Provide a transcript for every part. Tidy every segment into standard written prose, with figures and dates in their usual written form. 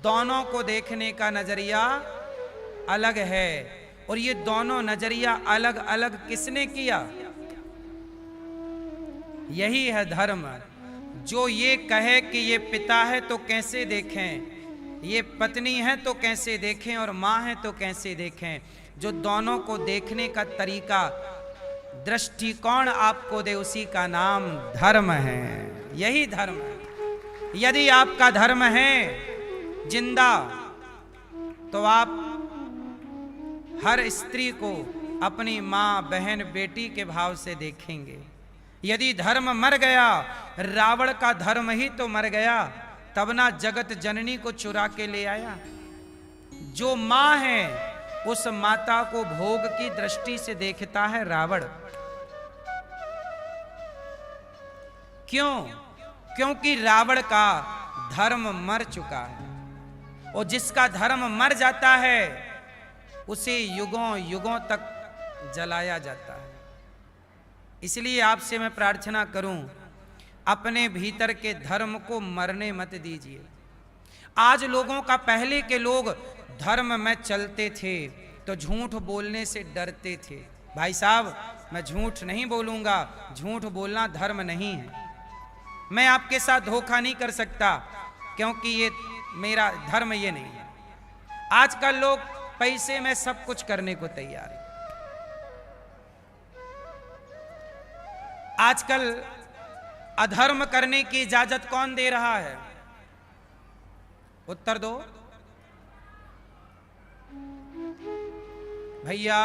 दोनों को देखने का नजरिया अलग है। और ये दोनों नजरिया अलग अलग किसने किया? यही है धर्म। जो ये कहे कि ये पिता है तो कैसे देखें, ये पत्नी है तो कैसे देखें, और माँ है तो कैसे देखें, जो दोनों को देखने का तरीका, दृष्टिकोण आपको दे, उसी का नाम धर्म है। यही धर्म है। यदि आपका धर्म है जिंदा तो आप हर स्त्री को अपनी माँ, बहन, बेटी के भाव से देखेंगे। यदि धर्म मर गया, रावण का धर्म ही तो मर गया, तब ना जगत जननी को चुरा के ले आया। जो माँ है उस माता को भोग की दृष्टि से देखता है रावण। क्यों? क्योंकि रावण का धर्म मर चुका है, और जिसका धर्म मर जाता है उसे युगों युगों तक जलाया जाता है। इसलिए आपसे मैं प्रार्थना करूं, अपने भीतर के धर्म को मरने मत दीजिए। आज लोगों का, पहले के लोग धर्म में चलते थे तो झूठ बोलने से डरते थे। भाई साहब, मैं झूठ नहीं बोलूंगा, झूठ बोलना धर्म नहीं है। मैं आपके साथ धोखा नहीं कर सकता क्योंकि ये मेरा धर्म ये नहीं है। आजकल लोग पैसे में सब कुछ करने को तैयार है। आजकल अधर्म करने की इजाजत कौन दे रहा है? उत्तर दो भैया।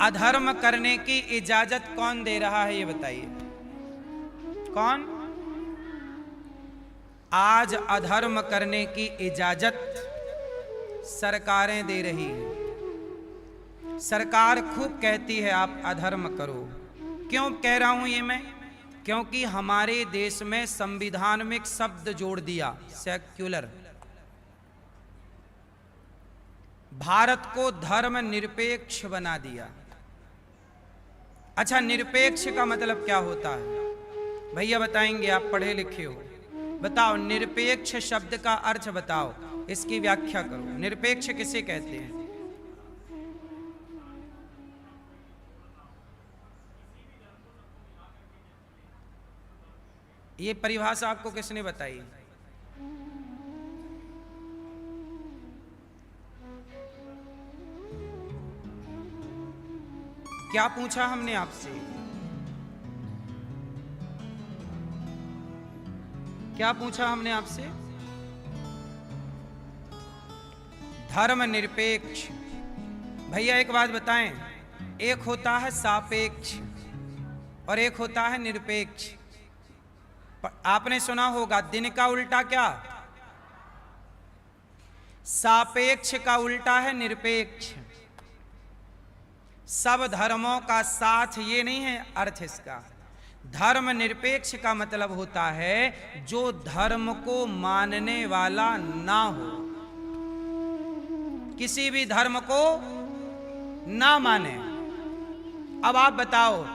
अधर्म करने की इजाजत कौन दे रहा है, ये बताइए। कौन? आज अधर्म करने की इजाजत सरकारें दे रही हैं। सरकार खूब कहती है आप अधर्म करो। क्यों कह रहा हूं ये मैं? क्योंकि हमारे देश में संविधान में एक शब्द जोड़ दिया, सेक्युलर। भारत को धर्म निरपेक्ष बना दिया। अच्छा, निरपेक्ष का मतलब क्या होता है? भैया बताएंगे, आप पढ़े लिखे हो। बताओ, निरपेक्ष शब्द का अर्थ बताओ, इसकी व्याख्या करो। निरपेक्ष किसे कहते हैं? ये परिभाषा आपको किसने बताई? क्या पूछा हमने आपसे? क्या पूछा हमने आपसे? धर्म निरपेक्ष। भैया एक बात बताएं, एक होता है सापेक्ष और एक होता है निरपेक्ष। आपने सुना होगा, दिन का उल्टा क्या? सापेक्ष का उल्टा है निरपेक्ष। सब धर्मों का साथ ये नहीं है अर्थ इसका। धर्म निरपेक्ष का मतलब होता है जो धर्म को मानने वाला ना हो, किसी भी धर्म को ना माने। अब आप बताओ,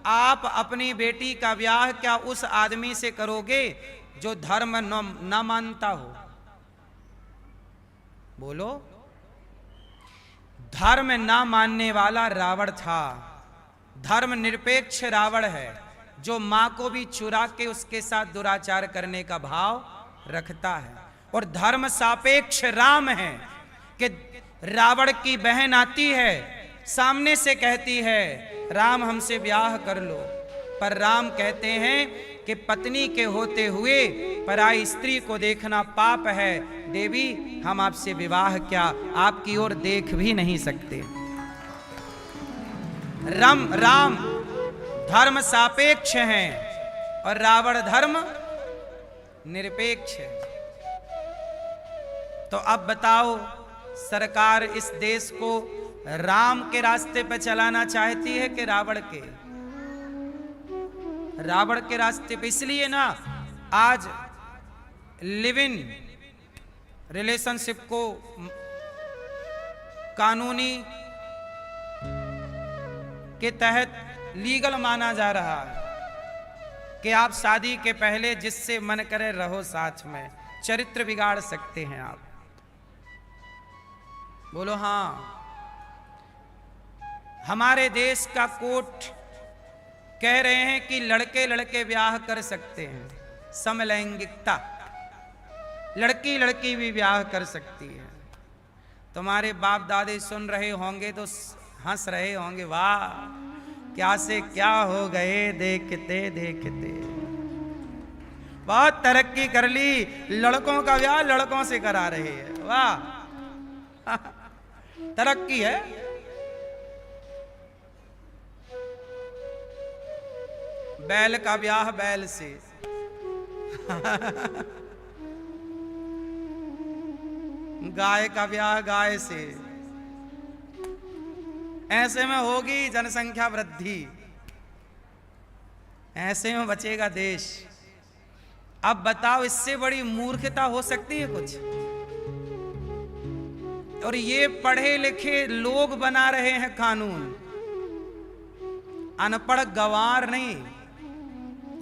आप अपनी बेटी का ब्याह क्या उस आदमी से करोगे जो धर्म न मानता हो? बोलो। धर्म ना मानने वाला रावण था। धर्म निरपेक्ष रावण है जो मां को भी चुरा के उसके साथ दुराचार करने का भाव रखता है। और धर्म सापेक्ष राम है कि रावण की बहन आती है, सामने से कहती है राम हमसे ब्याह कर लो, पर राम कहते हैं कि पत्नी के होते हुए पराई स्त्री को देखना पाप है। देवी, हम आपसे विवाह क्या, आपकी ओर देख भी नहीं सकते। राम धर्म सापेक्ष हैं और रावण धर्म निरपेक्ष है। तो अब बताओ, सरकार इस देश को राम के रास्ते पर चलाना चाहती है कि रावण के? रावण के रास्ते पे। इसलिए ना आज लिव इन रिलेशनशिप को कानूनी के तहत लीगल माना जा रहा है कि आप शादी के पहले जिससे मन करे रहो साथ में, चरित्र बिगाड़ सकते हैं आप। बोलो हाँ। हमारे देश का कोर्ट कह रहे हैं कि लड़के लड़के ब्याह कर सकते हैं, समलैंगिकता, लड़की लड़की भी ब्याह कर सकती है। तुम्हारे बाप दादे सुन रहे होंगे तो हंस रहे होंगे, वाह क्या से क्या हो गए देखते देखते, बहुत तरक्की कर ली, लड़कों का ब्याह लड़कों से करा रहे हैं, वाह तरक्की है। बैल का ब्याह बैल से गाय का ब्याह गाय से, ऐसे में होगी जनसंख्या वृद्धि, ऐसे में बचेगा देश। अब बताओ इससे बड़ी मूर्खता हो सकती है कुछ? और ये पढ़े लिखे लोग बना रहे हैं कानून, अनपढ़ गंवार नहीं,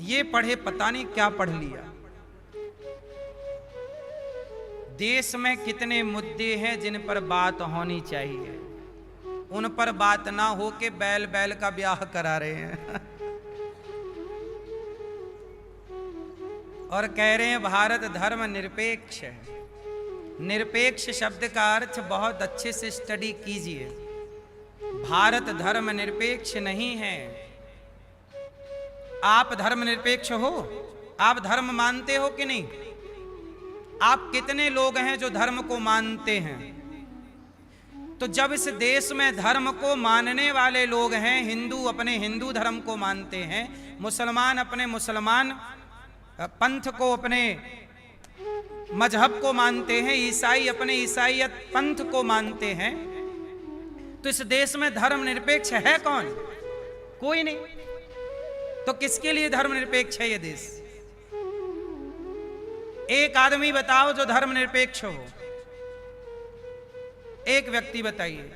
ये पढ़े पता नहीं क्या पढ़ लिया। देश में कितने मुद्दे हैं जिन पर बात होनी चाहिए, उन पर बात ना हो के बैल बैल का ब्याह करा रहे हैं और कह रहे हैं भारत धर्म निरपेक्ष है। निरपेक्ष शब्द का अर्थ बहुत अच्छे से स्टडी कीजिए। भारत धर्म निरपेक्ष नहीं है। आप धर्म निरपेक्ष हो? आप धर्म मानते हो कि नहीं? आप कितने लोग हैं जो धर्म को मानते हैं? तो जब इस देश में धर्म को मानने वाले लोग हैं, हिंदू अपने हिंदू धर्म को मानते हैं, मुसलमान अपने मुसलमान पंथ को, अपने मजहब को मानते हैं, ईसाई अपने ईसाईयत पंथ को मानते हैं, तो इस देश में धर्म निरपेक्ष है कौन? कोई नहीं। तो किसके लिए धर्म निरपेक्ष है ये देश? एक आदमी बताओ जो धर्म निरपेक्ष हो, एक व्यक्ति बताइए,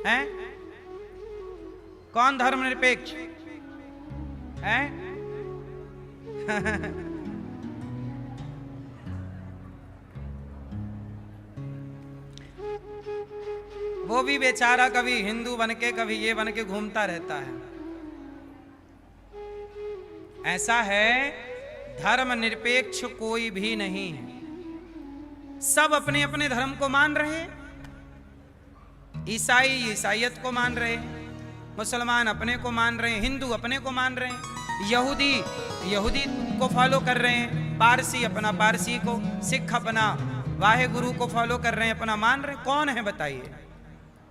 हैं? कौन धर्म निरपेक्ष है? वो भी बेचारा कभी हिंदू बनके कभी ये बनके घूमता रहता है। ऐसा है, धर्म निरपेक्ष कोई भी नहीं है। सब अपने अपने धर्म को मान रहे, ईसाई ईसाईयत को मान रहे, मुसलमान अपने को मान रहे, हिंदू अपने को मान रहे, यहूदी यहूदी को फॉलो कर रहे हैं, पारसी अपना पारसी को, सिख अपना वाहे गुरु को फॉलो कर रहे हैं, अपना मान रहे। कौन है बताइए?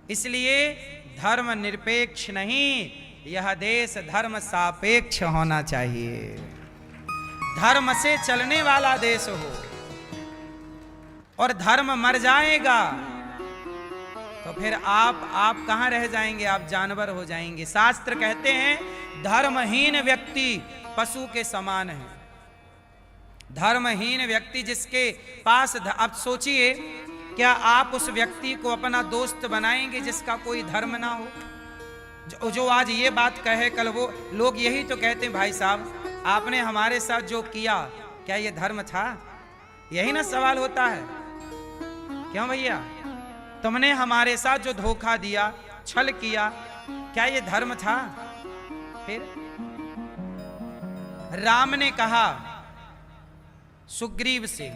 इसलिए धर्म निरपेक्ष नहीं, यह देश धर्म सापेक्ष होना चाहिए। धर्म से चलने वाला देश हो, और धर्म मर जाएगा तो फिर आप कहां रह जाएंगे? आप जानवर हो जाएंगे। शास्त्र कहते हैं धर्महीन व्यक्ति पशु के समान है। धर्महीन व्यक्ति जिसके पास अब सोचिए, क्या आप उस व्यक्ति को अपना दोस्त बनाएंगे जिसका कोई धर्म ना हो? जो आज ये बात कहे, कल वो लोग यही तो कहते हैं, भाई साहब आपने हमारे साथ जो किया क्या ये धर्म था? यही ना सवाल होता है। क्यों भैया, तुमने हमारे साथ जो धोखा दिया, छल किया, क्या ये धर्म था? फिर राम ने कहा सुग्रीव से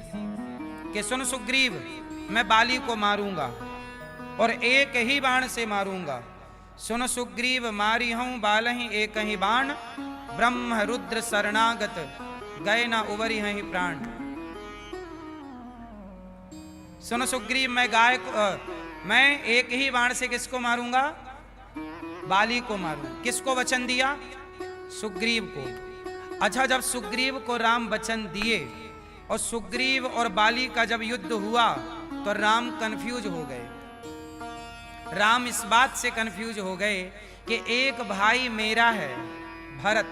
कि सुन सुग्रीव, मैं बाली को मारूंगा और एक ही बाण से मारूंगा। सुन सुग्रीव, मारी हूं बालहि एक ही बाण, ब्रह्म रुद्र शरणागत गए ना उबरी ही प्राण। सुन सुग्रीव, मैं एक ही बाण से किसको मारूंगा? बाली को मारूंगा। किसको वचन दिया? सुग्रीव को। अच्छा, जब सुग्रीव को राम वचन दिए और सुग्रीव और बाली का जब युद्ध हुआ तो राम कंफ्यूज हो गए। राम इस बात से कंफ्यूज हो गए कि एक भाई मेरा है भरत,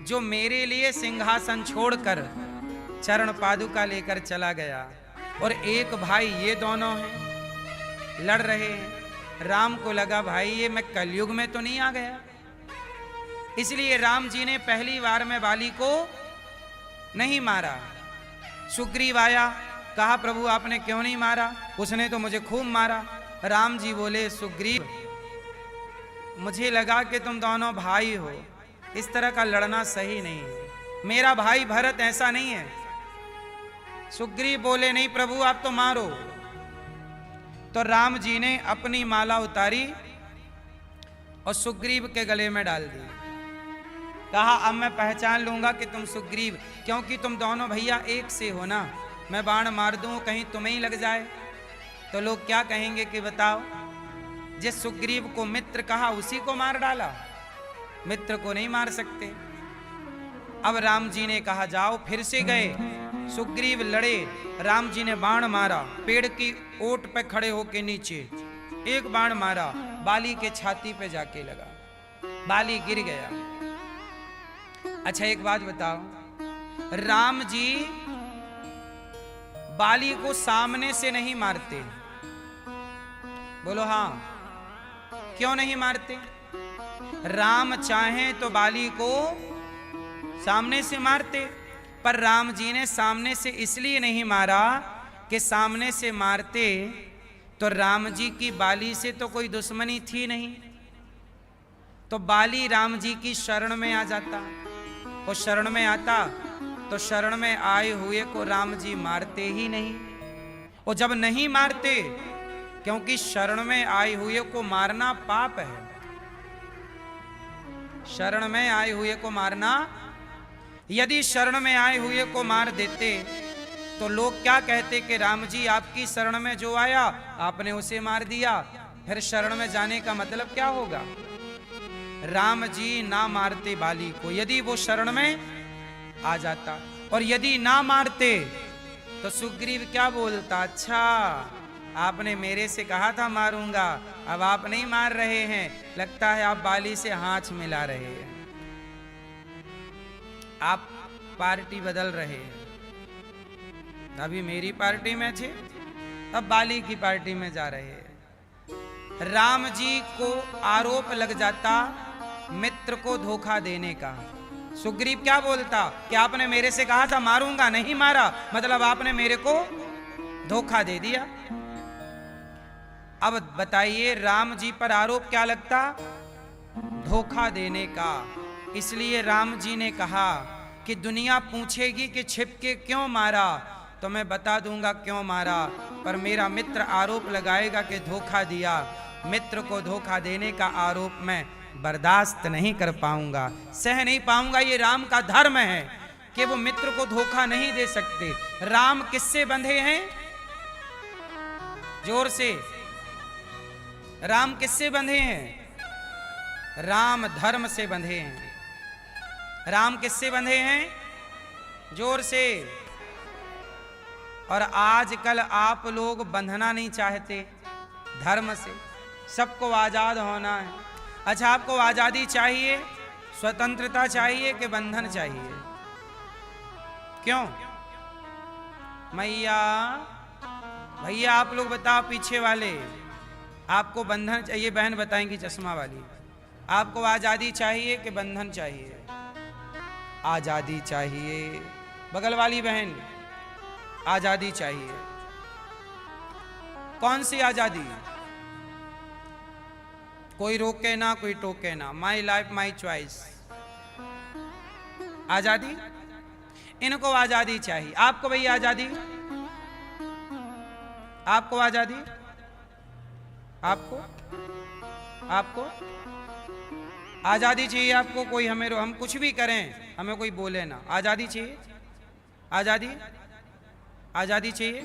जो मेरे लिए सिंहासन छोड़कर चरण पादुका लेकर चला गया, और एक भाई ये दोनों हैं, लड़ रहे हैं। राम को लगा भाई ये मैं कलयुग में तो नहीं आ गया, इसलिए राम जी ने पहली बार में बाली को नहीं मारा। सुग्रीव आया, कहा प्रभु आपने क्यों नहीं मारा? उसने तो मुझे खूब मारा। राम जी बोले सुग्रीव, मुझे लगा कि तुम दोनों भाई हो, इस तरह का लड़ना सही नहीं है। मेरा भाई भरत ऐसा नहीं है। सुग्रीव बोले नहीं प्रभु आप तो मारो। तो राम जी ने अपनी माला उतारी और सुग्रीव के गले में डाल दी। कहा अब मैं पहचान लूंगा कि तुम सुग्रीव, क्योंकि तुम दोनों भैया एक से हो ना। मैं बाण मार दूं कहीं तुम्हें ही लग जाए तो लोग क्या कहेंगे कि बताओ, जिस सुग्रीव को मित्र कहा उसी को मार डाला, मित्र को नहीं मार सकते। अब राम जी ने कहा जाओ, फिर से गए। सुग्रीव लड़े, राम जी ने बाण मारा, पेड़ की ओट पे खड़े होके नीचे एक बाण मारा, बाली के छाती पे जाके लगा, बाली गिर गया। अच्छा एक बात बताओ, राम जी बाली को सामने से नहीं मारते, बोलो हाँ, क्यों नहीं मारते? राम चाहे तो बाली को सामने से मारते, पर राम जी ने सामने से इसलिए नहीं मारा कि सामने से मारते तो राम जी की बाली से तो कोई दुश्मनी थी नहीं, तो बाली राम जी की शरण में आ जाता, और शरण में आता तो शरण में आए हुए को राम जी मारते ही नहीं। और जब नहीं मारते, क्योंकि शरण में आए हुए को मारना पाप है, शरण में आए हुए को मारना, यदि शरण में आए हुए को मार देते तो लोग क्या कहते कि राम जी आपकी शरण में जो आया आपने उसे मार दिया, फिर शरण में जाने का मतलब क्या होगा? राम जी ना मारते बाली को, यदि वो शरण में आ जाता, और यदि ना मारते तो सुग्रीव क्या बोलता, अच्छा आपने मेरे से कहा था मारूंगा, अब आप नहीं मार रहे हैं, लगता है आप बाली से हाथ मिला रहे हैं, आप पार्टी बदल रहे हैं। अभी मेरी पार्टी में थे, अब बाली की पार्टी में जा रहे हैं। राम जी को आरोप लग जाता मित्र को धोखा देने का। सुग्रीव क्या बोलता कि आपने मेरे से कहा था मारूंगा, नहीं मारा, मतलब आपने मेरे को धोखा दे दिया। अब बताइए राम जी पर आरोप क्या लगता? धोखा देने का। इसलिए राम जी ने कहा कि दुनिया पूछेगी कि छिप के क्यों मारा, तो मैं बता दूंगा क्यों मारा, पर मेरा मित्र आरोप लगाएगा कि धोखा दिया। मित्र को धोखा देने का आरोप मैं बर्दाश्त नहीं कर पाऊंगा, सह नहीं पाऊंगा। ये राम का धर्म है कि वो मित्र को धोखा नहीं दे सकते। राम किससे बंधे हैं? जोर से, राम किससे बंधे हैं? राम धर्म से बंधे हैं। राम किससे बंधे हैं? जोर से। और आजकल आप लोग बंधना नहीं चाहते धर्म से, सबको आजाद होना है। अच्छा आपको आजादी चाहिए, स्वतंत्रता चाहिए कि बंधन चाहिए? क्यों मैया? भैया आप लोग बताओ, पीछे वाले, आपको बंधन चाहिए? बहन बताएंगी चश्मा वाली, आपको आजादी चाहिए कि बंधन चाहिए? आजादी चाहिए। बगल वाली बहन, आजादी चाहिए। कौन सी आजादी? कोई रोके ना, कोई टोके ना, माई लाइफ माई चॉइस। आजादी, इनको आजादी चाहिए। आपको भैया आजादी? आपको आजादी? आपको आपको आजादी चाहिए आपको? कोई हमें, हम कुछ भी करें हमें कोई बोले ना, आजादी चाहिए? आजादी, आजादी चाहिए?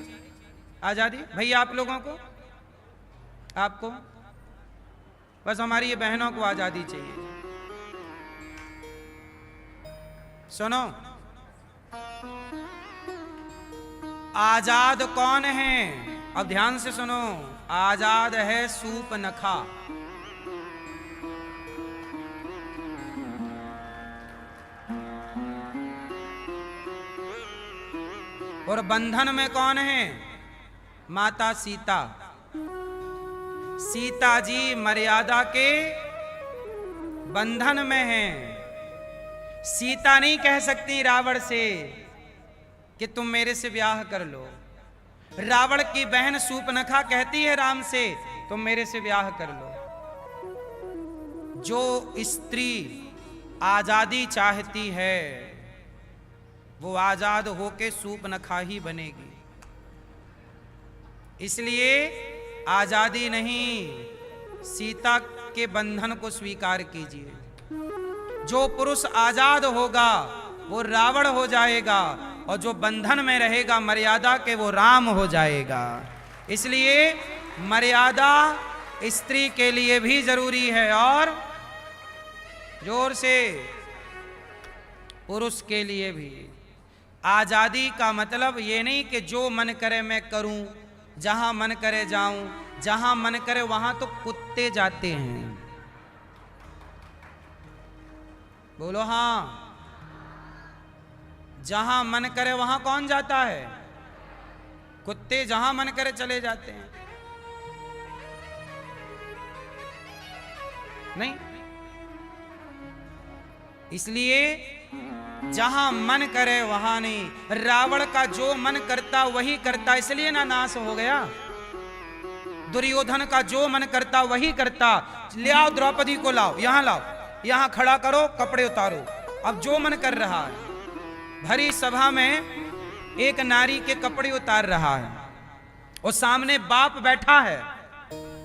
आजादी भैया आप लोगों को? आपको? बस हमारी ये बहनों को आजादी चाहिए। सुनो, आजाद कौन है? अब ध्यान से सुनो, आजाद है सूपनखा। और बंधन में कौन है? माता सीता। सीता जी मर्यादा के बंधन में हैं। सीता नहीं कह सकती रावण से कि तुम मेरे से ब्याह कर लो। रावण की बहन सूपनखा कहती है राम से, तुम मेरे से ब्याह कर लो। जो स्त्री आजादी चाहती है वो आजाद होके सूपनखा ही बनेगी। इसलिए आजादी नहीं, सीता के बंधन को स्वीकार कीजिए। जो पुरुष आजाद होगा वो रावण हो जाएगा, और जो बंधन में रहेगा मर्यादा के वो राम हो जाएगा। इसलिए मर्यादा स्त्री के लिए भी जरूरी है, और जोर से पुरुष के लिए भी। आजादी का मतलब ये नहीं कि जो मन करे मैं करूं, जहां मन करे जाऊं, जहां मन करे वहां तो कुत्ते जाते हैं। बोलो हां। जहां मन करे वहां कौन जाता है? कुत्ते जहां मन करे चले जाते हैं। नहीं, इसलिए जहां मन करे वहां नहीं। रावण का जो मन करता वही करता, इसलिए ना नाश हो गया। दुर्योधन का जो मन करता वही करता। ले आओ द्रौपदी को, लाओ यहां, लाओ यहां खड़ा करो, कपड़े उतारो। अब जो मन कर रहा है, भरी सभा में एक नारी के कपड़े उतार रहा है, और सामने बाप बैठा है,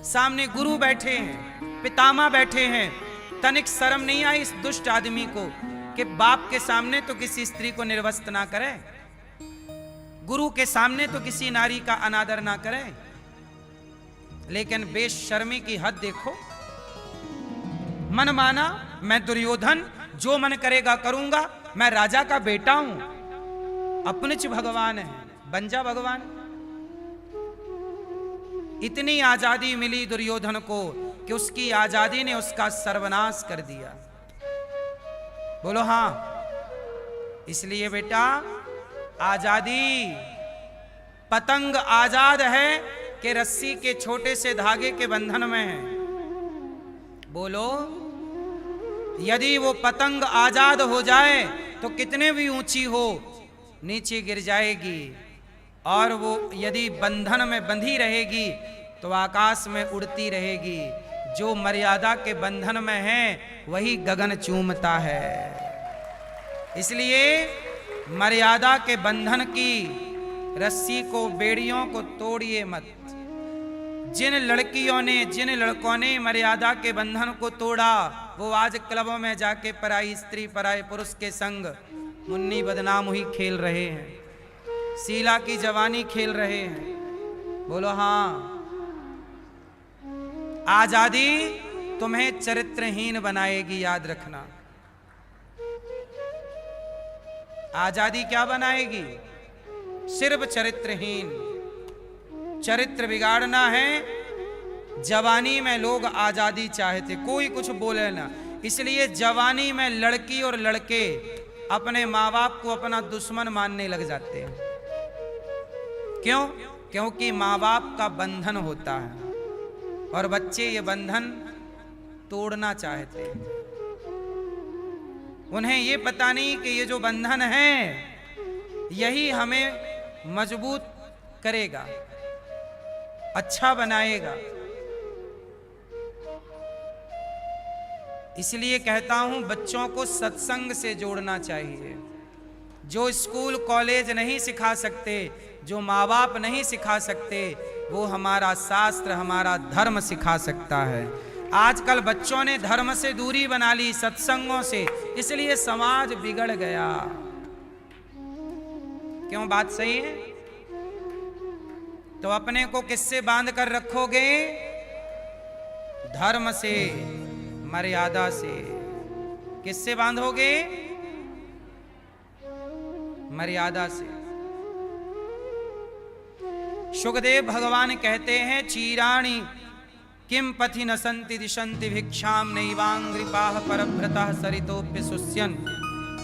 सामने गुरु बैठे हैं, पितामह बैठे हैं। तनिक शर्म नहीं आई इस दुष्ट आदमी को कि बाप के सामने तो किसी स्त्री को निर्वस्त्र ना करे, गुरु के सामने तो किसी नारी का अनादर ना करे। लेकिन बेशर्मी की हद देखो। मन माना, मैं दुर्योधन, जो मन करेगा करूंगा, मैं राजा का बेटा हूं, अपनिच भगवान है, बन जा भगवान। इतनी आजादी मिली दुर्योधन को कि उसकी आजादी ने उसका सर्वनाश कर दिया। बोलो हां। इसलिए बेटा, आजादी, पतंग आजाद है कि रस्सी के छोटे से धागे के बंधन में है। बोलो, यदि वो पतंग आजाद हो जाए तो कितने भी ऊंची हो नीचे गिर जाएगी, और वो यदि बंधन में बंधी रहेगी तो आकाश में उड़ती रहेगी। जो मर्यादा के बंधन में है वही गगन चूमता है। इसलिए मर्यादा के बंधन की रस्सी को, बेड़ियों को तोड़िए मत। जिन लड़कियों ने, जिन लड़कों ने मर्यादा के बंधन को तोड़ा, वो आज क्लबों में जाके पराई स्त्री, पराए पुरुष के संग मुन्नी बदनाम हुई खेल रहे हैं, शीला की जवानी खेल रहे हैं। बोलो हां। आजादी तुम्हें चरित्रहीन बनाएगी, याद रखना। आजादी क्या बनाएगी? सिर्फ चरित्रहीन। चरित्र बिगाड़ना है। जवानी में लोग आजादी चाहते, कोई कुछ बोले ना। इसलिए जवानी में लड़की और लड़के अपने माँ बाप को अपना दुश्मन मानने लग जाते हैं। क्यों? क्योंकि माँ बाप का बंधन होता है और बच्चे ये बंधन तोड़ना चाहते हैं। उन्हें ये पता नहीं कि ये जो बंधन है यही हमें मजबूत करेगा, अच्छा बनाएगा। इसलिए कहता हूं, बच्चों को सत्संग से जोड़ना चाहिए। जो स्कूल कॉलेज नहीं सिखा सकते, जो माँ बाप नहीं सिखा सकते, वो हमारा शास्त्र, हमारा धर्म सिखा सकता है। आजकल बच्चों ने धर्म से दूरी बना ली, सत्संगों से, इसलिए समाज बिगड़ गया। क्यों? बात सही है। तो अपने को किससे बांध कर रखोगे? धर्म से, मर्यादा से। किससे बांधोगे? मर्यादा से। सुखदेव भगवान कहते हैं, चीराणि किम पथि न संति दिशंति भिक्षाम नैवांग्रिपाः परभ्रतः सरितोप्य सुस्यन्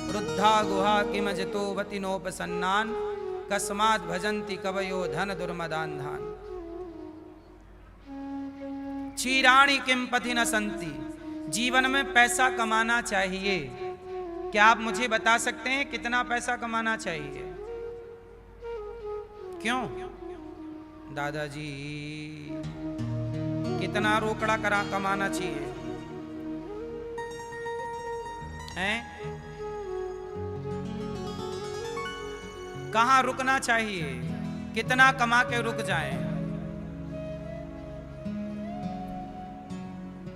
वृद्धा गुहा किम जतोवति नोपसन्नान् कस्मात् भजन्ति कवयो धन दुर्मदान्धान्। चीराणि किम पथि न संति। जीवन में पैसा कमाना चाहिए। क्या आप मुझे बता सकते हैं कितना पैसा कमाना चाहिए? क्यों? दादाजी कितना रोकड़ा कमाना चाहिए हैं? कहाँ रुकना चाहिए? कितना कमा के रुक जाएं?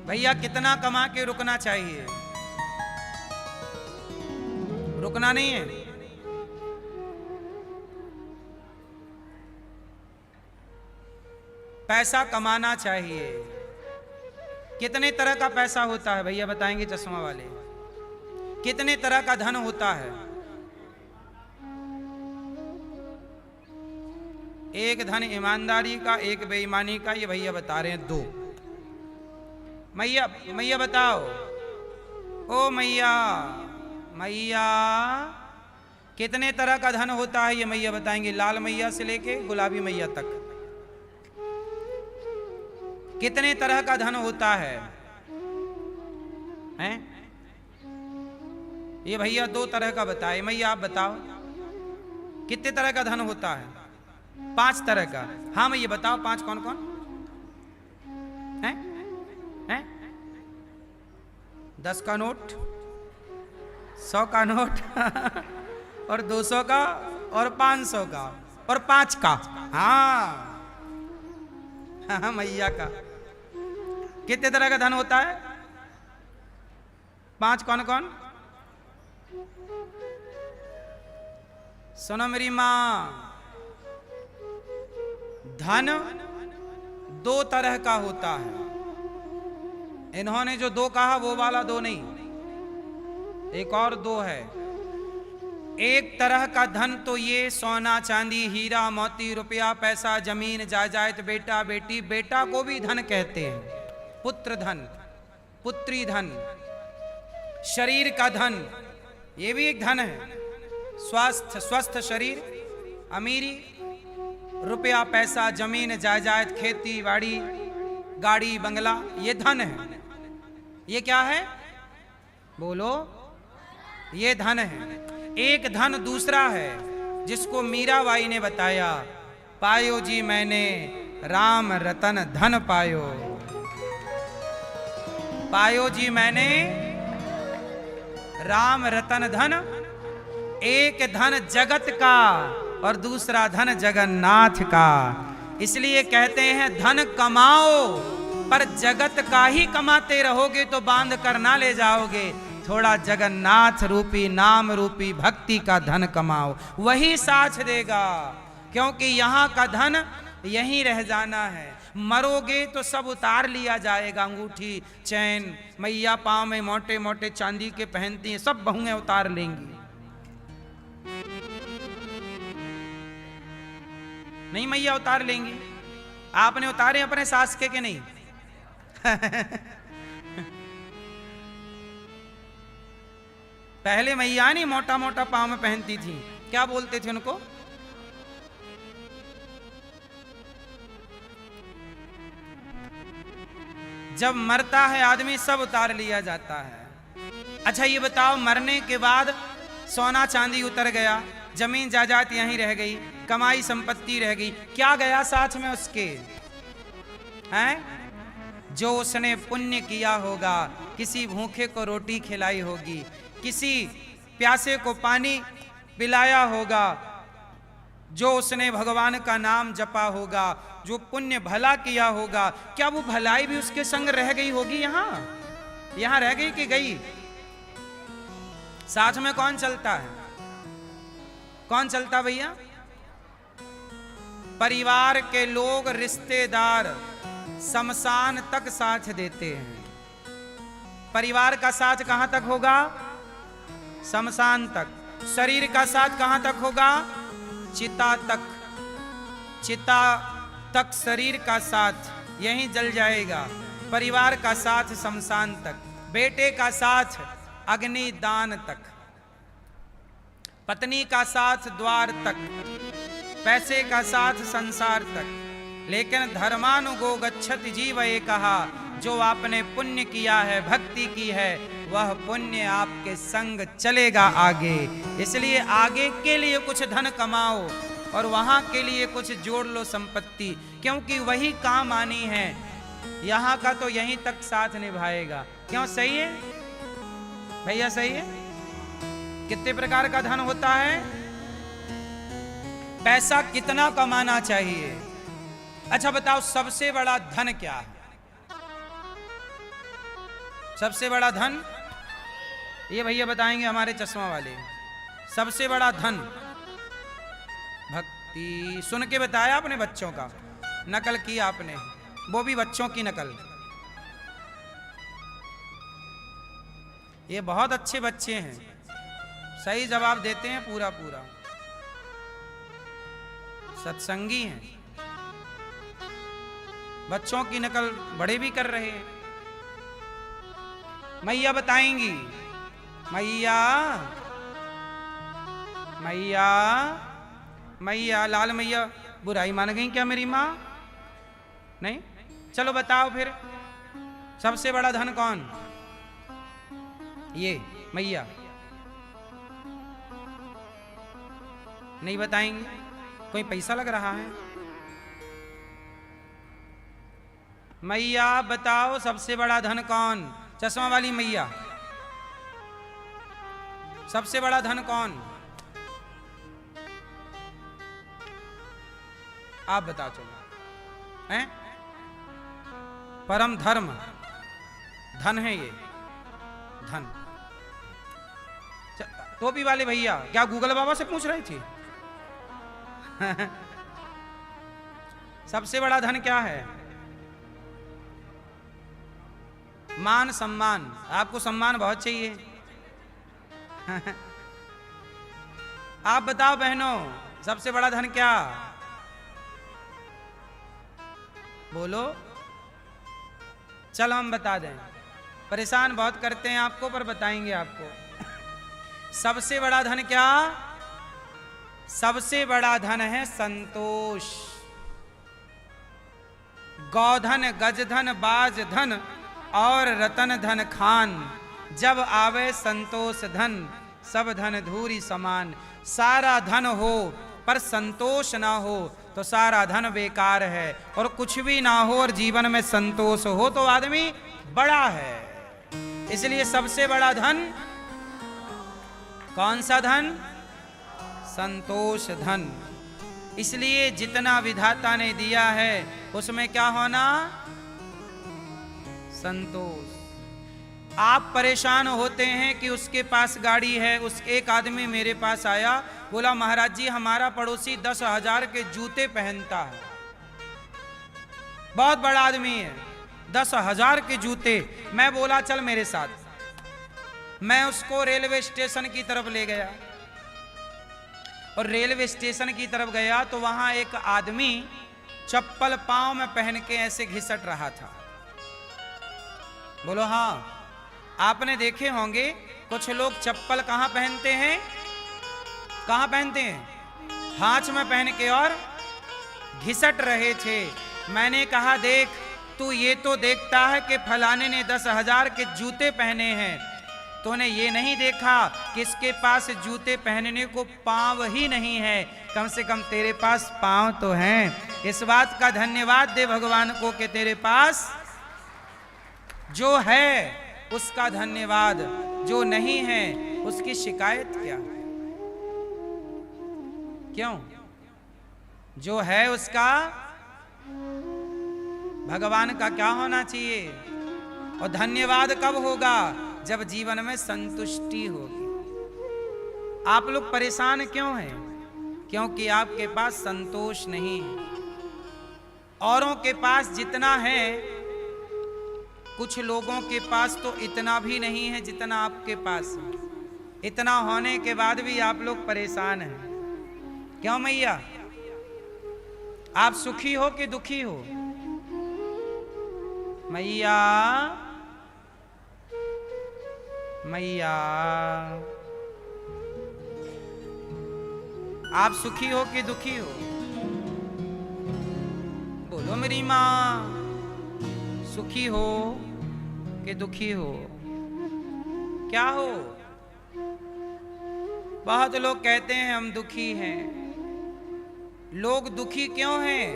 भैया कितना कमा के रुकना चाहिए? रुकना नहीं है। पैसा कमाना चाहिए। कितने तरह का पैसा होता है भैया बताएंगे चश्मा वाले? कितने तरह का धन होता है? एक धन ईमानदारी का, एक बेईमानी का, ये भैया बता रहे हैं दो। मैया मैया बताओ, ओ मैया मैया कितने तरह का धन होता है? ये मैया बताएंगे, लाल मैया से लेके गुलाबी मैया तक कितने तरह का धन होता है हैं? ये भैया दो तरह का बताए। मैया आप बताओ कितने तरह का धन होता है? 5 तरह का। हाँ मैया बताओ 5 कौन कौन हैं? हैं? 10 का नोट, 100 का नोट और 200 का और 500 का और 5 का। हाँ हाँ मैया का। कितने तरह का धन होता है? 5 कौन कौन? सुनो मेरी मां, धन 2 तरह का होता है। इन्होंने जो 2 कहा वो वाला 2 नहीं, एक और 2 है। एक तरह का धन तो ये सोना चांदी हीरा मोती रुपया पैसा जमीन जायदाद बेटा बेटी, बेटा को भी धन कहते हैं। पुत्र धन, पुत्री धन, शरीर का धन ये भी एक धन है। स्वस्थ शरीर, अमीरी, रुपया पैसा जमीन जायदाद खेती बाड़ी गाड़ी बंगला ये धन है। ये क्या है बोलो? ये धन है। एक धन दूसरा है जिसको मीराबाई ने बताया, पायो जी मैंने राम रतन धन पायो। पायो जी मैंने राम रतन धन। एक धन जगत का और दूसरा धन जगन्नाथ का। इसलिए कहते हैं धन कमाओ पर जगत का ही कमाते रहोगे तो बांध कर ना ले जाओगे। थोड़ा जगन्नाथ रूपी नाम रूपी भक्ति का धन कमाओ, वही साथ देगा। क्योंकि यहाँ का धन यहीं रह जाना है। मरोगे तो सब उतार लिया जाएगा। अंगूठी चैन मैया पाँव में मोटे मोटे चांदी के पहनती हैं, सब बहुएं उतार लेंगी। नहीं मैया उतार लेंगी। आपने उतारे अपने सास के नहीं? पहले मैया नहीं मोटा मोटा पाँव में पहनती थी, क्या बोलते थे उनको? जब मरता है आदमी सब उतार लिया जाता है। अच्छा ये बताओ, मरने के बाद सोना चांदी उतर गया, जमीन जायदाद यहीं रह गई, कमाई संपत्ति रह गई, क्या गया साथ में उसके? हैं? जो उसने पुण्य किया होगा, किसी भूखे को रोटी खिलाई होगी, किसी प्यासे को पानी पिलाया होगा, जो उसने भगवान का नाम जपा होगा, जो पुण्य भला किया होगा, क्या वो भलाई भी उसके संग रह गई होगी? यहां रह गई कि गई? साथ में कौन चलता है? कौन चलता भैया? परिवार के लोग, रिश्तेदार शमशान तक साथ देते हैं। परिवार का साथ कहां तक होगा? शमशान तक। शरीर का साथ कहां तक होगा? चिता तक। चिता तक शरीर का साथ यहीं जल जाएगा। परिवार का साथ शमशान तक। बेटे का साथ अग्निदान तक। पत्नी का साथ द्वार तक। पैसे का साथ संसार तक। लेकिन धर्मानुगो गच्छति जीव ये कहा, जो आपने पुण्य किया है, भक्ति की है, वह पुण्य आपके संग चलेगा आगे। इसलिए आगे के लिए कुछ धन कमाओ और वहां के लिए कुछ जोड़ लो संपत्ति, क्योंकि वही काम आनी है। यहां का तो यहीं तक साथ निभाएगा। क्यों? सही है भैया, सही है। कितने प्रकार का धन होता है? पैसा कितना कमाना चाहिए? अच्छा बताओ, सबसे बड़ा धन क्या है? सबसे बड़ा धन ये भैया बताएंगे हमारे चश्मा वाले। सबसे बड़ा धन भक्ति। सुन के बताया आपने, बच्चों का नकल किया आपने, वो भी बच्चों की नकल। ये बहुत अच्छे बच्चे हैं, सही जवाब देते हैं पूरा पूरा, सत्संगी हैं। बच्चों की नकल बड़े भी कर रहे हैं। मैया बताएंगी, मैया मैया मैया, लाल मैया बुराई मान गई क्या मेरी माँ? नहीं? चलो बताओ फिर, सबसे बड़ा धन कौन? ये मैया नहीं बताएंगे? कोई पैसा लग रहा है? मैया बताओ, सबसे बड़ा धन कौन? चश्मा वाली मैया, सबसे बड़ा धन कौन? आप बताओ चलो। हैं? परम धर्म धन है ये, धन। टोपी वाले भैया, क्या गूगल बाबा से पूछ रही थी? सबसे बड़ा धन क्या है? मान सम्मान। आपको सम्मान बहुत चाहिए। आप बताओ बहनों, सबसे बड़ा धन क्या? बोलो। चलो हम बता दें, परेशान बहुत करते हैं आपको, पर बताएंगे आपको। सबसे बड़ा धन क्या? सबसे बड़ा धन है संतोष। गौधन, गजधन, बाज धन और रतन धन खान, जब आवे संतोष धन, सब धन धूरी समान। सारा धन हो पर संतोष ना हो तो सारा धन बेकार है, और कुछ भी ना हो और जीवन में संतोष हो तो आदमी बड़ा है। इसलिए सबसे बड़ा धन कौन सा धन? संतोष धन। इसलिए जितना विधाता ने दिया है उसमें क्या होना? संतोष। आप परेशान होते हैं कि उसके पास गाड़ी है। उस एक आदमी मेरे पास आया, बोला महाराज जी हमारा पड़ोसी 10,000 के जूते पहनता है, बहुत बड़ा आदमी है, 10,000 के जूते। मैं बोला चल मेरे साथ। मैं उसको रेलवे स्टेशन की तरफ ले गया, और रेलवे स्टेशन की तरफ गया तो वहां एक आदमी चप्पल पांव में पहन के ऐसे घिसट रहा था। बोलो हाँ, आपने देखे होंगे कुछ लोग चप्पल कहां पहनते हैं? कहां पहनते हैं? हाथ में पहन के और घिसट रहे थे। मैंने कहा देख, तू ये तो देखता है कि फलाने ने 10,000 के जूते पहने हैं, तूने ये नहीं देखा कि इसके पास जूते पहनने को पांव ही नहीं है। कम से कम तेरे पास पांव तो हैं। इस बात का धन्यवाद दे भगवान को कि तेरे पास जो है उसका धन्यवाद, जो नहीं है उसकी शिकायत क्या? क्यों? जो है उसका भगवान का क्या होना चाहिए? और धन्यवाद कब होगा? जब जीवन में संतुष्टि होगी। आप लोग परेशान क्यों हैं? क्योंकि आपके पास संतोष नहीं है। औरों के पास जितना है, कुछ लोगों के पास तो इतना भी नहीं है जितना आपके पास है। इतना होने के बाद भी आप लोग परेशान हैं। क्यों मैया? आप सुखी हो कि दुखी हो? मैया मैया आप सुखी हो कि दुखी हो? बोलो मेरी माँ, सुखी हो कि दुखी हो? क्या हो? बहुत लोग कहते हैं हम दुखी हैं, लोग दुखी क्यों हैं?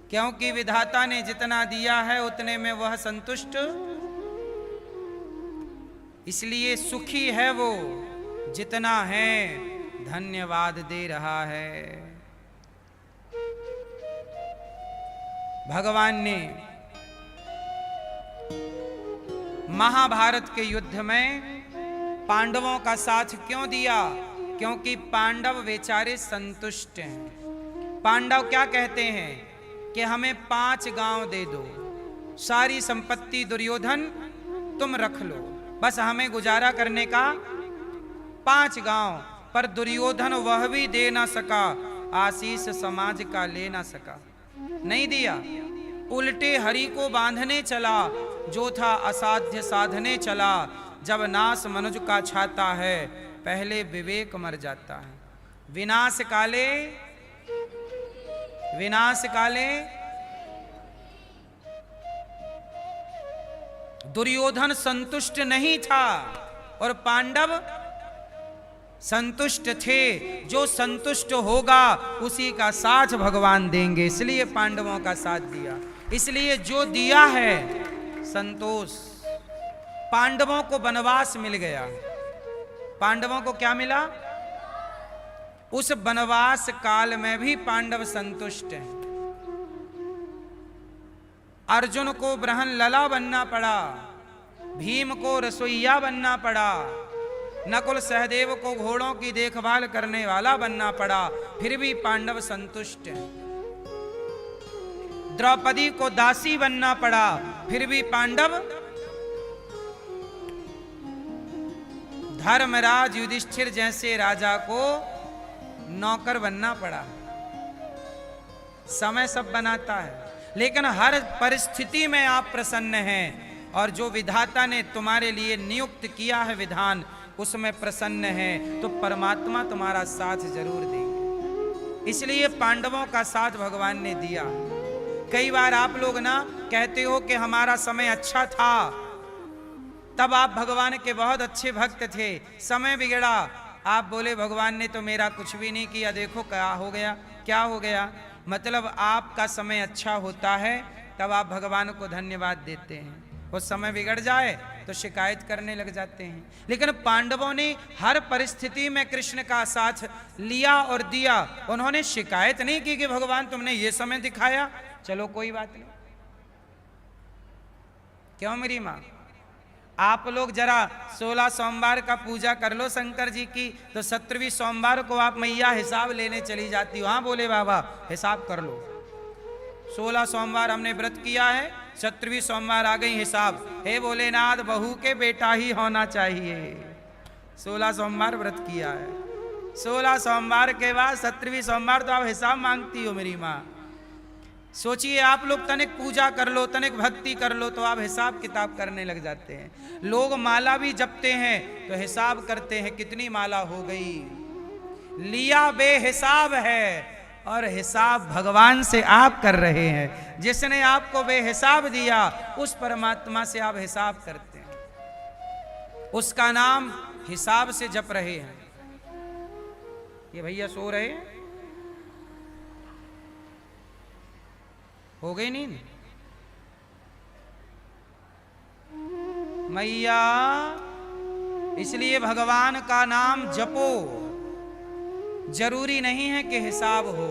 क्योंकि विधाता ने जितना दिया है उतने में वह संतुष्ट, इसलिए सुखी है वो जितना है धन्यवाद दे रहा है। भगवान ने महाभारत के युद्ध में पांडवों का साथ क्यों दिया? क्योंकि पांडव बेचारे संतुष्ट हैं। पांडव क्या कहते हैं कि हमें 5 गांव दे दो, सारी संपत्ति दुर्योधन तुम रख लो, बस हमें गुजारा करने का 5 गांव। पर दुर्योधन वह भी दे ना सका, आशीष समाज का ले ना सका, नहीं दिया। उल्टे हरि को बांधने चला, जो था असाध्य साधने चला। जब नाश मनुज का छाता है, पहले विवेक मर जाता है। विनाश काले, विनाश काले दुर्योधन संतुष्ट नहीं था और पांडव संतुष्ट थे। जो संतुष्ट होगा उसी का साथ भगवान देंगे, इसलिए पांडवों का साथ दिया। इसलिए जो दिया है संतोष। पांडवों को वनवास मिल गया। पांडवों को क्या मिला? उस वनवास काल में भी पांडव संतुष्ट हैं। अर्जुन को ब्रहण लला बनना पड़ा, भीम को रसोइया बनना पड़ा, नकुल सहदेव को घोड़ों की देखभाल करने वाला बनना पड़ा, फिर भी पांडव संतुष्ट हैं। द्रौपदी को दासी बनना पड़ा, फिर भी पांडव। धर्मराज युधिष्ठिर जैसे राजा को नौकर बनना पड़ा। समय सब बनाता है, लेकिन हर परिस्थिति में आप प्रसन्न हैं और जो विधाता ने तुम्हारे लिए नियुक्त किया है विधान, उसमें प्रसन्न है तो परमात्मा तुम्हारा साथ जरूर देंगे। इसलिए पांडवों का साथ भगवान ने दिया। कई बार आप लोग ना कहते हो कि हमारा समय अच्छा था, तब आप भगवान के बहुत अच्छे भक्त थे, समय बिगड़ा, आप बोले भगवान ने तो मेरा कुछ भी नहीं किया, देखो क्या हो गया, क्या हो गया। मतलब आपका समय अच्छा होता है तब आप भगवान को धन्यवाद देते हैं, वो समय बिगड़ जाए तो शिकायत करने लग जाते हैं। लेकिन पांडवों ने हर परिस्थिति में कृष्ण का साथ लिया और दिया। उन्होंने शिकायत नहीं की कि भगवान तुमने ये समय दिखाया, चलो कोई बात नहीं। क्यों मेरी माँ? आप लोग जरा 16 सोमवार का पूजा कर लो शंकर जी की, तो 17वीं सोमवार को आप मैया हिसाब लेने चली जाती हो। हाँ बोले बाबा हिसाब कर लो, 16 सोमवार हमने व्रत किया है, 17वीं सोमवार आ गई हिसाब। हे भोलेनाथ बहू के बेटा ही होना चाहिए, 16 सोमवार व्रत किया है, 16 सोमवार के बाद 17वीं सोमवार तो आप हिसाब मांगती हो मेरी माँ। सोचिए आप लोग तनिक पूजा कर लो, तनिक भक्ति कर लो तो आप हिसाब किताब करने लग जाते हैं। लोग माला भी जपते हैं तो हिसाब करते हैं कितनी माला हो गई। लिया बेहिसाब है और हिसाब भगवान से आप कर रहे हैं। जिसने आपको बेहिसाब दिया उस परमात्मा से आप हिसाब करते हैं, उसका नाम हिसाब से जप रहे हैं। ये भैया सो रहे हैं, हो गई नींद? मैया इसलिए भगवान का नाम जपो, जरूरी नहीं है कि हिसाब हो।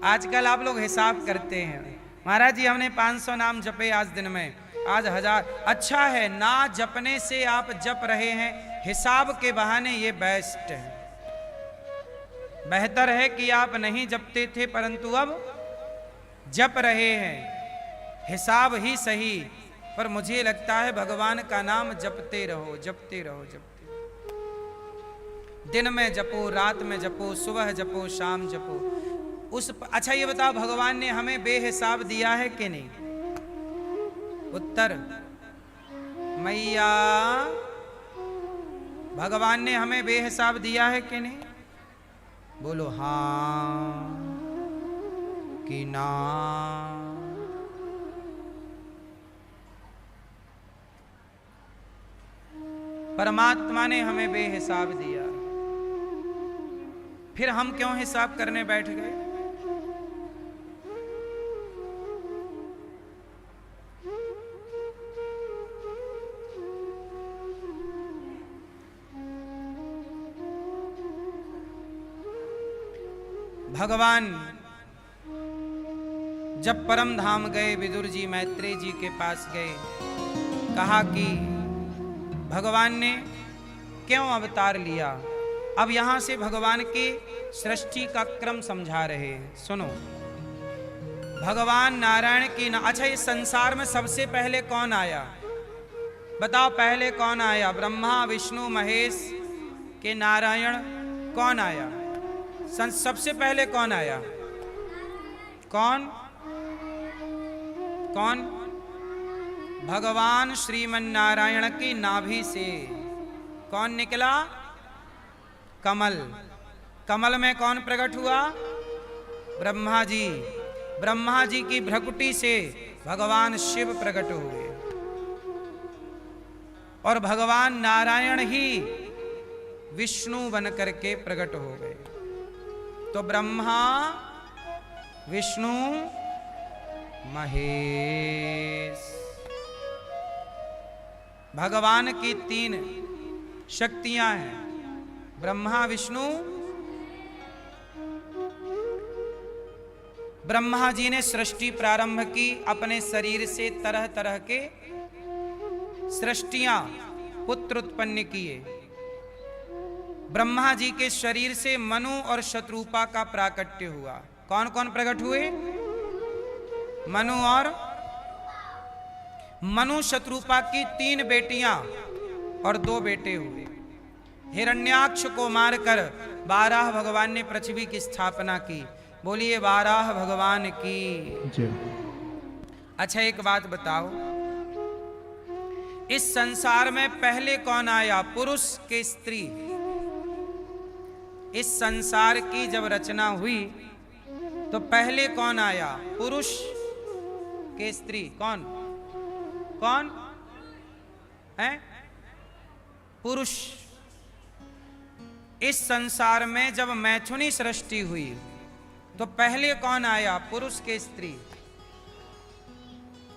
आजकल आप लोग हिसाब करते हैं, महाराज जी हमने 500 नाम जपे आज दिन में, आज 1000। अच्छा है, ना जपने से आप जप रहे हैं, हिसाब के बहाने ये बेस्ट है। बेहतर है कि आप नहीं जपते थे परंतु अब जप रहे हैं, हिसाब ही सही, पर मुझे लगता है भगवान का नाम जपते रहो, जपते रहो, जपते रहो। दिन में जपो, रात में जपो, सुबह जपो, शाम जपो। अच्छा ये बताओ भगवान ने हमें बेहिसाब दिया है कि नहीं? उत्तर मैया, भगवान ने हमें बेहिसाब दिया है कि नहीं? बोलो हाँ कि ना। परमात्मा ने हमें बेहिसाब दिया। फिर हम क्यों हिसाब करने बैठ गए? भगवान जब परम धाम गए, विदुर जी मैत्रेय जी के पास गए, कहा कि भगवान ने क्यों अवतार लिया। अब यहां से भगवान के सृष्टि का क्रम समझा रहे हैं। सुनो, भगवान नारायण की अच्छा, इस संसार में सबसे पहले कौन आया? बताओ, पहले कौन आया? ब्रह्मा विष्णु महेश के नारायण कौन आया? सबसे पहले कौन आया? कौन कौन? भगवान श्रीमन नारायण की नाभि से कौन निकला? कमल। कमल में कौन प्रकट हुआ? ब्रह्मा जी। ब्रह्मा जी की भ्रकुटी से भगवान शिव प्रकट हुए और भगवान नारायण ही विष्णु बनकर के प्रकट हो गए। तो ब्रह्मा विष्णु महेश, भगवान की 3 शक्तियां हैं, ब्रह्मा विष्णु। ब्रह्मा जी ने सृष्टि प्रारंभ की, अपने शरीर से तरह तरह के सृष्टियां, पुत्र उत्पन्न किए। ब्रह्मा जी के शरीर से मनु और शत्रुपा का प्राकट्य हुआ। कौन कौन प्रकट हुए? मनु शत्रुपा की 3 बेटियां और 2 बेटे हुए। हिरण्याक्ष को मारकर वाराह भगवान ने पृथ्वी की स्थापना की। बोलिए वाराह भगवान की। अच्छा, एक बात बताओ, इस संसार में पहले कौन आया? पुरुष के स्त्री? इस संसार की जब रचना हुई तो पहले कौन आया? पुरुष के स्त्री? कौन कौन है? पुरुष। इस संसार में जब मैथुनी सृष्टि हुई तो पहले कौन आया? पुरुष के स्त्री।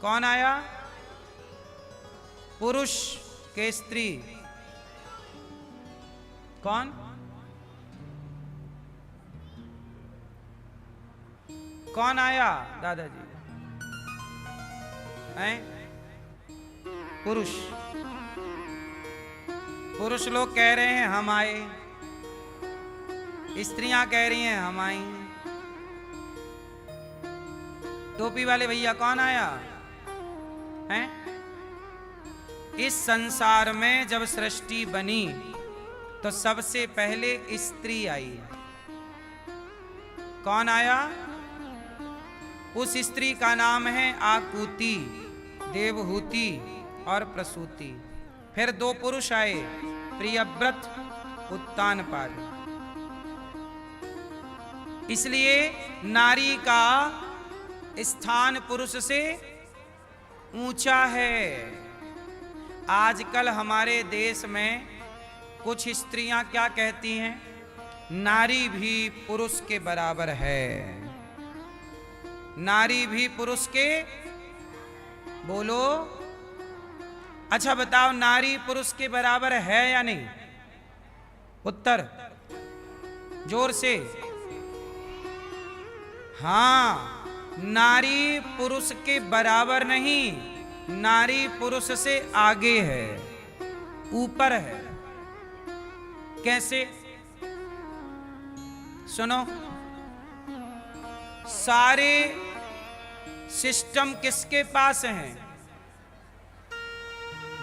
कौन आया? पुरुष के स्त्री। कौन? कौन आया दादाजी? हैं? पुरुष। पुरुष लोग कह रहे हैं हम आए, स्त्रियां कह रही हैं हम आई। टोपी वाले भैया कौन आया? हैं? इस संसार में जब सृष्टि बनी तो सबसे पहले स्त्री आई। कौन आया? उस स्त्री का नाम है आकुति, देवहूति और प्रसूति। फिर 2 पुरुष आए, प्रियव्रत, उत्तानपाद। इसलिए नारी का स्थान पुरुष से ऊंचा है। आजकल हमारे देश में कुछ स्त्रियां क्या कहती हैं? नारी भी पुरुष के बराबर है। नारी भी पुरुष के, बोलो। अच्छा बताओ, नारी पुरुष के बराबर है या नहीं? उत्तर जोर से। हां, नारी पुरुष के बराबर नहीं, नारी पुरुष से आगे है, ऊपर है। कैसे? सुनो, सारे सिस्टम किसके पास हैं?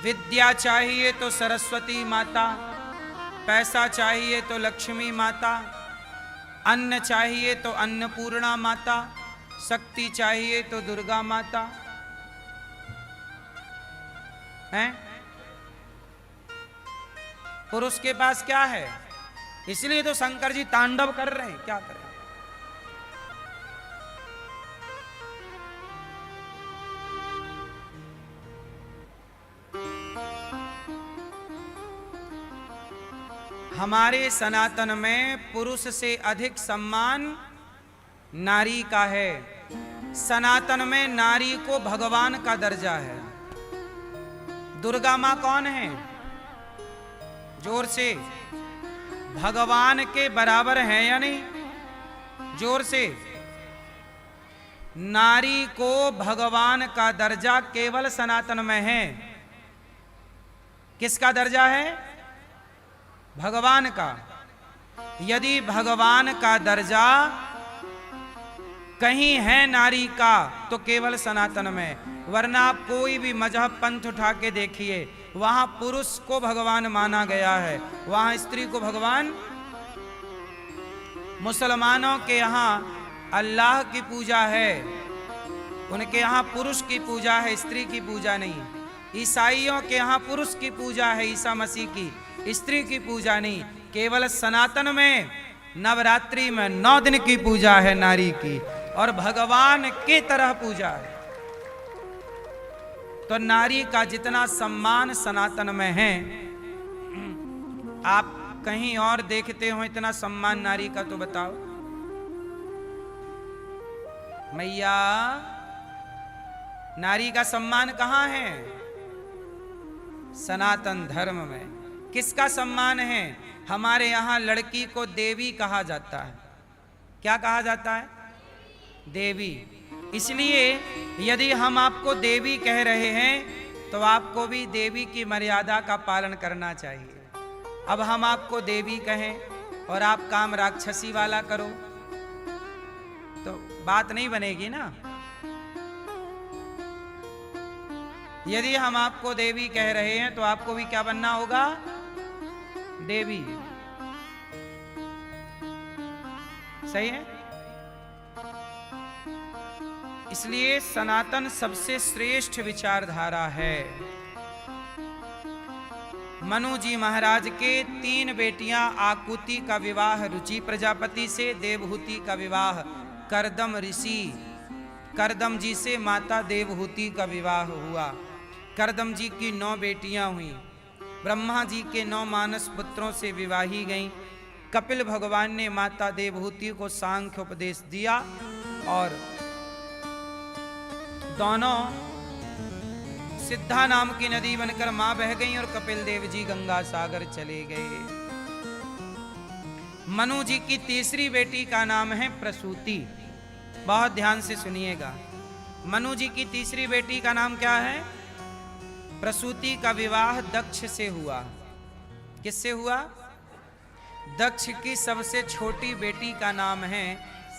विद्या चाहिए तो सरस्वती माता, पैसा चाहिए तो लक्ष्मी माता, अन्न चाहिए तो अन्नपूर्णा माता, शक्ति चाहिए तो दुर्गा माता। हैं? पुरुष के पास क्या है? इसलिए तो शंकर जी तांडव कर रहे हैं। क्या करें? हमारे सनातन में पुरुष से अधिक सम्मान नारी का है। सनातन में नारी को भगवान का दर्जा है। दुर्गा मां कौन है? जोर से, भगवान के बराबर है या नहीं? जोर से। नारी को भगवान का दर्जा केवल सनातन में है। किसका दर्जा है? भगवान का। यदि भगवान का दर्जा कहीं है नारी का तो केवल सनातन में, वरना आप कोई भी मजहब पंथ उठा के देखिए, वहां पुरुष को भगवान माना गया है, वहां स्त्री को भगवान। मुसलमानों के यहाँ अल्लाह की पूजा है, उनके यहाँ पुरुष की पूजा है, स्त्री की पूजा नहीं। ईसाइयों के यहाँ पुरुष की पूजा है, ईसा मसीह की, स्त्री की पूजा नहीं। केवल सनातन में नवरात्रि में 9 दिन की पूजा है नारी की, और भगवान की तरह पूजा है। तो नारी का जितना सम्मान सनातन में है, आप कहीं और देखते हो इतना सम्मान नारी का तो बताओ। मैया, नारी का सम्मान कहां है? सनातन धर्म में। किसका सम्मान है? हमारे यहां लड़की को देवी कहा जाता है। क्या कहा जाता है? देवी। इसलिए यदि हम आपको देवी कह रहे हैं तो आपको भी देवी की मर्यादा का पालन करना चाहिए। अब हम आपको देवी कहें और आप काम राक्षसी वाला करो तो बात नहीं बनेगी ना। यदि हम आपको देवी कह रहे हैं तो आपको भी क्या बनना होगा? देवी। सही है? इसलिए सनातन सबसे श्रेष्ठ विचारधारा है। मनु जी महाराज के 3 बेटियां, आकुति का विवाह रुचि प्रजापति से, देवहूति का विवाह करदम ऋषि, करदम जी से माता देवहूति का विवाह हुआ। करदम जी की 9 बेटियां हुई। ब्रह्मा जी के 9 मानस पुत्रों से विवाही गईं। कपिल भगवान ने माता देवहूति को सांख्य उपदेश दिया और दोनों सिद्धा नाम की नदी बनकर मां बह गईं और कपिल देव जी गंगा सागर चले गए। मनु जी की तीसरी बेटी का नाम है प्रसूति। बहुत ध्यान से सुनिएगा। मनु जी की तीसरी बेटी का नाम क्या है? प्रसूति का विवाह दक्ष से हुआ। किससे हुआ? दक्ष की सबसे छोटी बेटी का नाम है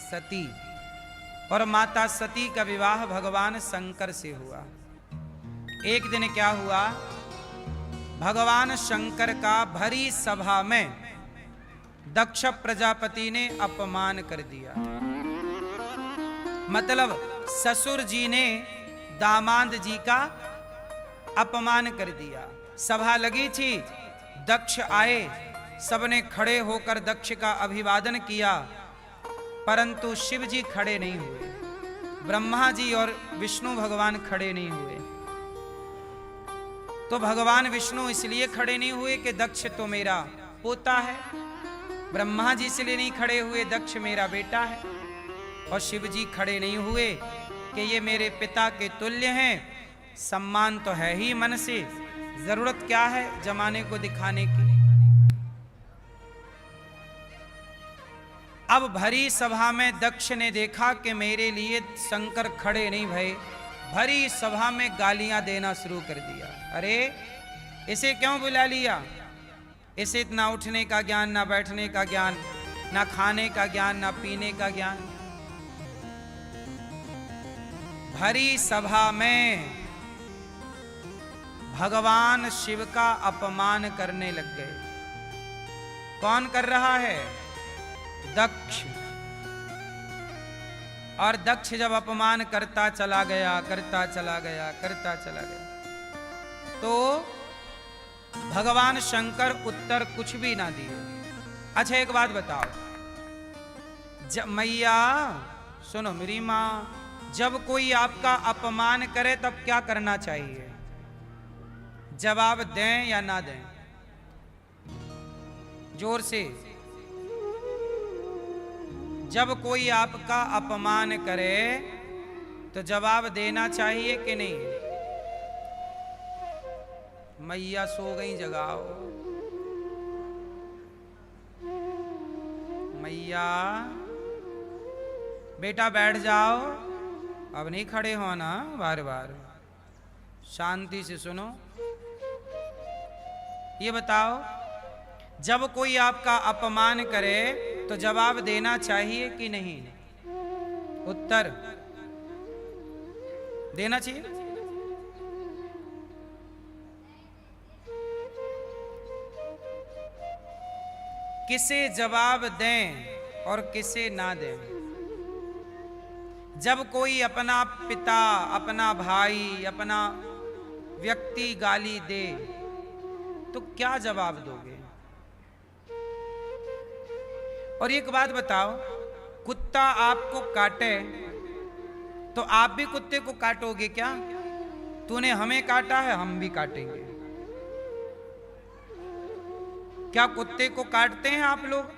सती, और माता सती का विवाह भगवान शंकर से हुआ। एक दिन क्या हुआ? भगवान शंकर का भरी सभा में दक्ष प्रजापति ने अपमान कर दिया। मतलब ससुर जी ने दामाद जी का अपमान कर दिया। सभा लगी थी, दक्ष आए, सबने खड़े होकर दक्ष का अभिवादन किया, परंतु शिव जी खड़े नहीं हुए, ब्रह्मा जी और विष्णु भगवान खड़े नहीं हुए। तो भगवान विष्णु इसलिए खड़े नहीं हुए कि दक्ष तो मेरा पोता है, ब्रह्मा जी इसलिए नहीं खड़े हुए, दक्ष मेरा बेटा है, और शिव जी खड़े नहीं हुए कि ये मेरे पिता के तुल्य हैं। सम्मान तो है ही मन से, जरूरत क्या है जमाने को दिखाने की। अब भरी सभा में दक्ष ने देखा कि मेरे लिए शंकर खड़े नहीं भये, भरी सभा में गालियां देना शुरू कर दिया। अरे इसे क्यों बुला लिया? इसे इतना उठने का ज्ञान, ना बैठने का ज्ञान, ना खाने का ज्ञान, ना पीने का ज्ञान। भरी सभा में भगवान शिव का अपमान करने लग गए। कौन कर रहा है? दक्ष। और दक्ष जब अपमान करता चला गया, करता चला गया, करता चला गया, तो भगवान शंकर उत्तर कुछ भी ना दिए। अच्छा एक बात बताओ, जब मैया सुनो मेरी माँ, जब कोई आपका अपमान करे तब क्या करना चाहिए? जवाब दें या ना दें? जोर से। जब कोई आपका अपमान करे तो जवाब देना चाहिए कि नहीं? मैया सो गई, जगाओ मैया। बेटा बैठ जाओ, अब नहीं खड़े होना बार बार, शांति से सुनो। ये बताओ, जब कोई आपका अपमान करे तो जवाब देना चाहिए कि नहीं? उत्तर देना चाहिए। किसे जवाब दें और किसे ना दें? जब कोई अपना पिता, अपना भाई, अपना व्यक्ति गाली दे तो क्या जवाब दोगे? और एक बात बताओ, कुत्ता आपको काटे तो आप भी कुत्ते को काटोगे क्या? तूने हमें काटा है, हम भी काटेंगे। क्या कुत्ते को काटते हैं आप लोग?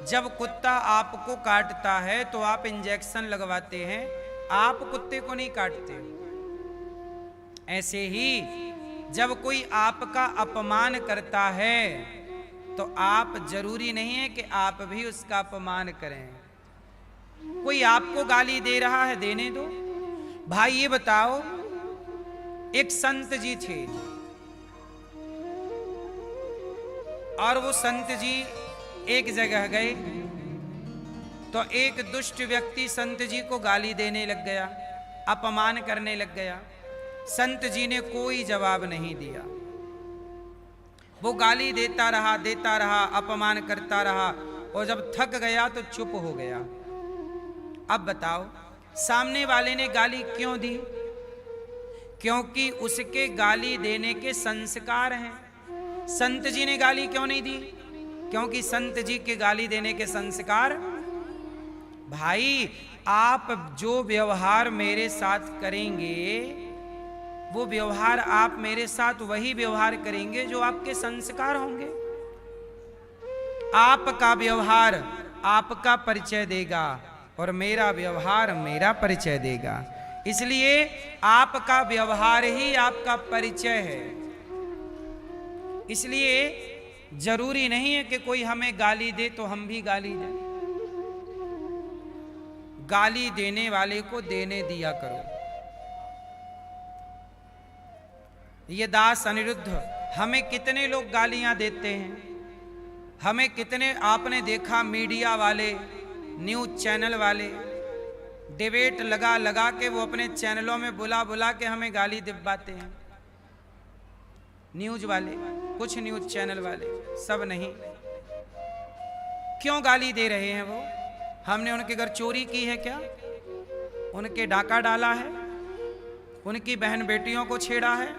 जब कुत्ता आपको काटता है तो आप इंजेक्शन लगवाते हैं, आप कुत्ते को नहीं काटते। ऐसे ही जब कोई आपका अपमान करता है तो आप जरूरी नहीं है कि आप भी उसका अपमान करें। कोई आपको गाली दे रहा है, देने दो। भाई ये बताओ, एक संत जी थे और वो संत जी एक जगह गए तो एक दुष्ट व्यक्ति संत जी को गाली देने लग गया, अपमान करने लग गया। संत जी ने कोई जवाब नहीं दिया। वो गाली देता रहा, अपमान करता रहा और जब थक गया तो चुप हो गया। अब बताओ, सामने वाले ने गाली क्यों दी? क्योंकि उसके गाली देने के संस्कार हैं। संत जी ने गाली क्यों नहीं दी? क्योंकि संत जी के गाली देने के संस्कार। भाई, आप जो व्यवहार मेरे साथ करेंगे वो व्यवहार आप मेरे साथ वही व्यवहार करेंगे जो आपके संस्कार होंगे। आपका व्यवहार आपका परिचय देगा और मेरा व्यवहार मेरा परिचय देगा। इसलिए आपका व्यवहार ही आपका परिचय है। इसलिए जरूरी नहीं है कि कोई हमें गाली दे तो हम भी गाली दें। गाली देने वाले को देने दिया करो। ये दास अनिरुद्ध, हमें कितने लोग गालियां देते हैं, हमें कितने आपने देखा मीडिया वाले, न्यूज चैनल वाले डिबेट लगा लगा के वो अपने चैनलों में बुला बुला के हमें गाली दिलवाते हैं। न्यूज वाले, कुछ न्यूज चैनल वाले, सब नहीं। क्यों गाली दे रहे हैं वो? हमने उनके घर चोरी की है क्या? उनके डाका डाला है? उनकी बहन बेटियों को छेड़ा है?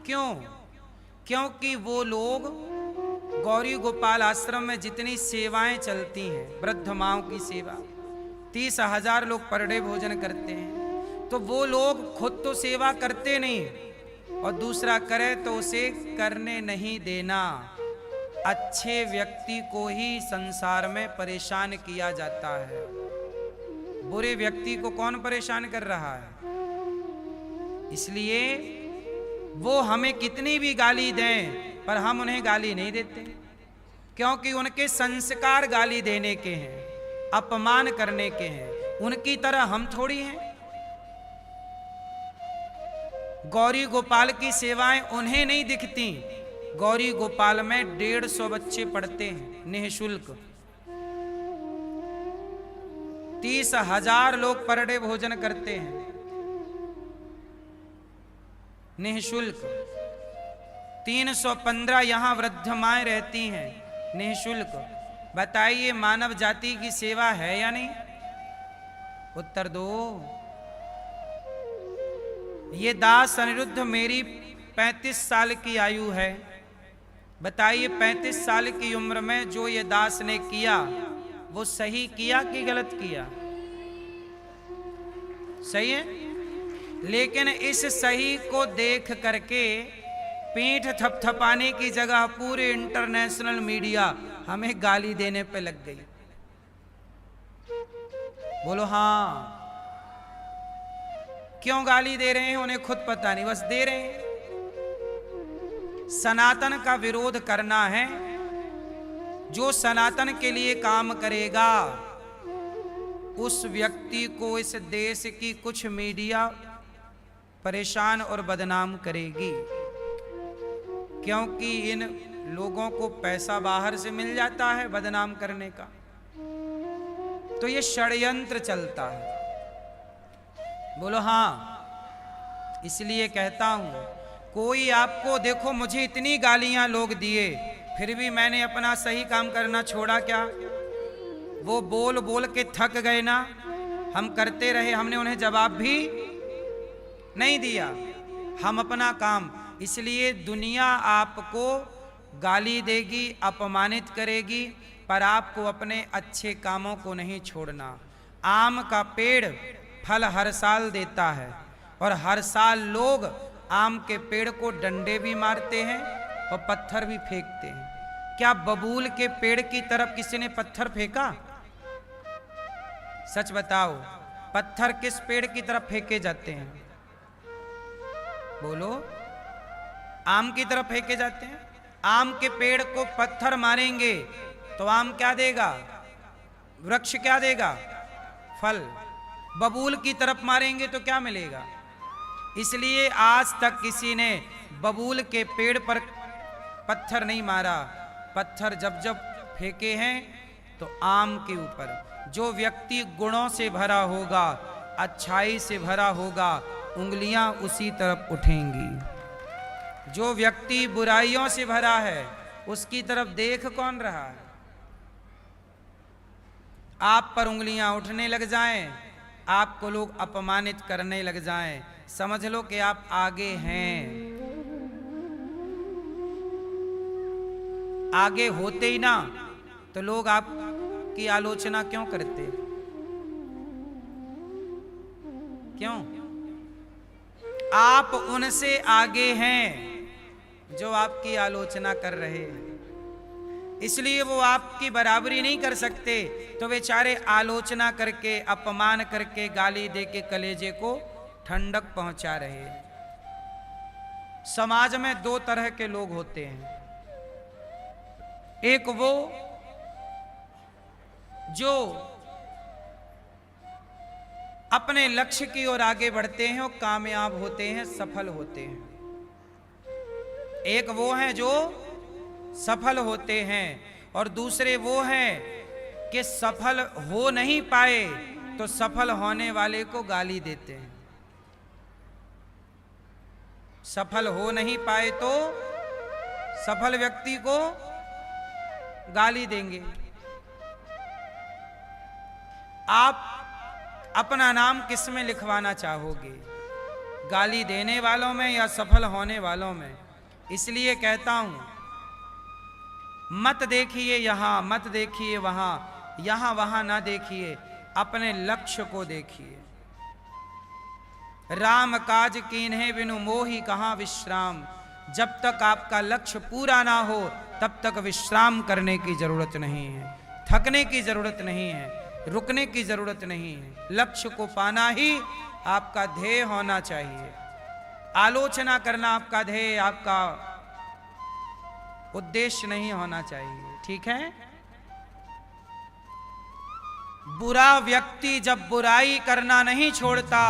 क्यों? क्योंकि वो लोग गौरी गोपाल आश्रम में जितनी सेवाएं चलती हैं, वृद्ध माओं की सेवा, 30,000 लोग पर डे भोजन करते हैं, तो वो लोग खुद तो सेवा करते नहीं और दूसरा करे तो उसे करने नहीं देना। अच्छे व्यक्ति को ही संसार में परेशान किया जाता है, बुरे व्यक्ति को कौन परेशान कर रहा है? इसलिए वो हमें कितनी भी गाली दें पर हम उन्हें गाली नहीं देते, क्योंकि उनके संस्कार गाली देने के हैं, अपमान करने के हैं। उनकी तरह हम थोड़ी हैं। गौरी गोपाल की सेवाएं उन्हें नहीं दिखती। गौरी गोपाल में 150 बच्चे पढ़ते हैं निःशुल्क। 30,000 लोग पर डे भोजन करते हैं निःशुल्क। 315 यहां वृद्ध माएं रहती हैं निःशुल्क। बताइए, मानव जाति की सेवा है या नहीं? उत्तर दो। ये दास अनिरुद्ध, मेरी 35 साल की आयु है। बताइए, 35 साल की उम्र में जो ये दास ने किया वो सही किया कि गलत किया? सही है। लेकिन इस सही को देख करके पीठ थपथपाने की जगह पूरे इंटरनेशनल मीडिया हमें गाली देने पे लग गई। बोलो हाँ, क्यों गाली दे रहे हैं उन्हें खुद पता नहीं, बस दे रहे हैं। सनातन का विरोध करना है। जो सनातन के लिए काम करेगा उस व्यक्ति को इस देश की कुछ मीडिया परेशान और बदनाम करेगी, क्योंकि इन लोगों को पैसा बाहर से मिल जाता है बदनाम करने का। तो ये षड्यंत्र चलता है। बोलो हाँ। इसलिए कहता हूं, कोई आपको देखो, मुझे इतनी गालियां लोग दिए फिर भी मैंने अपना सही काम करना छोड़ा क्या? वो बोल बोल के थक गए ना, हम करते रहे, हमने उन्हें जवाब भी नहीं दिया, हम अपना काम। इसलिए दुनिया आपको गाली देगी, अपमानित करेगी, पर आपको अपने अच्छे कामों को नहीं छोड़ना। आम का पेड़ फल हर साल देता है और हर साल लोग आम के पेड़ को डंडे भी मारते हैं और पत्थर भी फेंकते हैं। क्या बबूल के पेड़ की तरफ किसी ने पत्थर फेंका? सच बताओ, पत्थर किस पेड़ की तरफ फेंके जाते हैं? बोलो। आम की तरफ फेंके जाते हैं। आम के पेड़ को पत्थर मारेंगे तो आम क्या देगा? वृक्ष क्या देगा? फल। बबूल की तरफ मारेंगे तो क्या मिलेगा? इसलिए आज तक किसी ने बबूल के पेड़ पर पत्थर नहीं मारा। पत्थर जब जब फेंके हैं तो आम के ऊपर। जो व्यक्ति गुणों से भरा होगा, अच्छाई से भरा होगा, उंगलियां उसी तरफ उठेंगी। जो व्यक्ति बुराइयों से भरा है उसकी तरफ देख कौन रहा है? आप पर उंगलियां उठने लग जाएं, आपको लोग अपमानित करने लग जाएं, समझ लो कि आप आगे हैं। आगे होते ही ना तो लोग आपकी आलोचना क्यों करते? क्यों? आप उनसे आगे हैं जो आपकी आलोचना कर रहे हैं, इसलिए वो आपकी बराबरी नहीं कर सकते। तो बेचारे आलोचना करके, अपमान करके, गाली देके कलेजे को ठंडक पहुंचा रहे हैं। समाज में दो तरह के लोग होते हैं। एक वो जो अपने लक्ष्य की ओर आगे बढ़ते हैं और कामयाब होते हैं, सफल होते हैं। एक वो हैं जो सफल होते हैं और दूसरे वो हैं कि सफल हो नहीं पाए तो सफल होने वाले को गाली देते हैं। सफल हो नहीं पाए तो सफल व्यक्ति को गाली देंगे। आप अपना नाम किस में लिखवाना चाहोगे? गाली देने वालों में या सफल होने वालों में? इसलिए कहता हूं, मत देखिए यहां, मत देखिए वहां, यहां वहां ना देखिए, अपने लक्ष्य को देखिए। राम काज कीन्हे बिनु मोहि कहां विश्राम। जब तक आपका लक्ष्य पूरा ना हो तब तक विश्राम करने की जरूरत नहीं है, थकने की जरूरत नहीं है, रुकने की जरूरत नहीं है। लक्ष्य को पाना ही आपका ध्येय होना चाहिए। आलोचना करना आपका ध्येय, आपका उद्देश्य नहीं होना चाहिए। ठीक है? बुरा व्यक्ति जब बुराई करना नहीं छोड़ता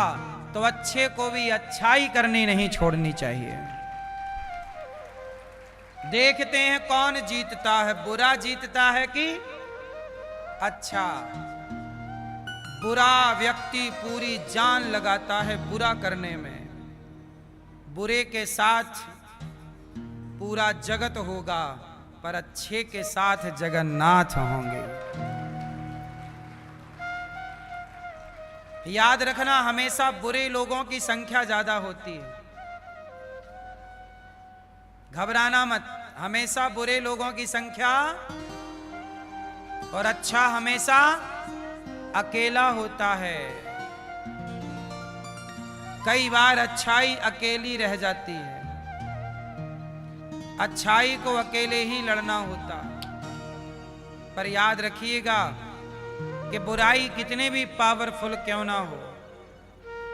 तो अच्छे को भी अच्छाई करनी नहीं छोड़नी चाहिए। देखते हैं कौन जीतता है, बुरा जीतता है कि अच्छा। बुरा व्यक्ति पूरी जान लगाता है बुरा करने में। बुरे के साथ पूरा जगत होगा पर अच्छे के साथ जगन्नाथ होंगे। याद रखना, हमेशा बुरे लोगों की संख्या ज्यादा होती है। घबराना मत, हमेशा बुरे लोगों की संख्या और अच्छा हमेशा अकेला होता है। कई बार अच्छाई अकेली रह जाती है। अच्छाई को अकेले ही लड़ना होता। पर याद रखिएगा कि बुराई कितने भी पावरफुल क्यों ना हो,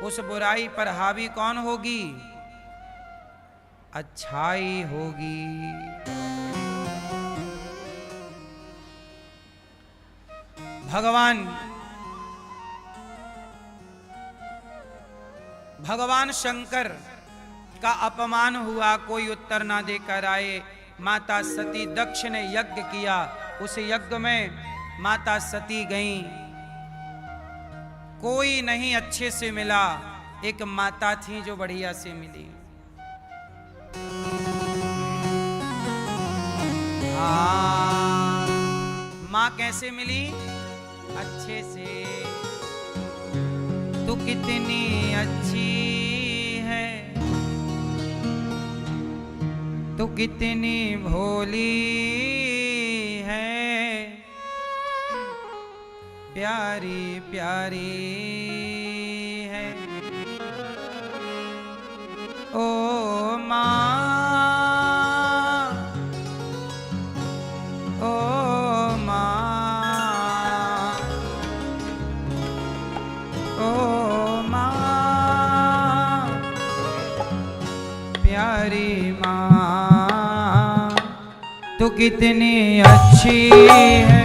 उस बुराई पर हावी कौन होगी? अच्छाई होगी। भगवान शंकर का अपमान हुआ, कोई उत्तर ना देकर आए। माता सती दक्ष ने यज्ञ किया, उस यज्ञ में माता सती गईं, कोई नहीं अच्छे से मिला। एक माता थी जो बढ़िया से मिली। माँ कैसे मिली? अच्छे से। तू कितनी अच्छी है, तू कितनी भोली है, प्यारी प्यारी है ओ माँ, ओ माँ, ओ माँ, प्यारी माँ, तू कितनी अच्छी है।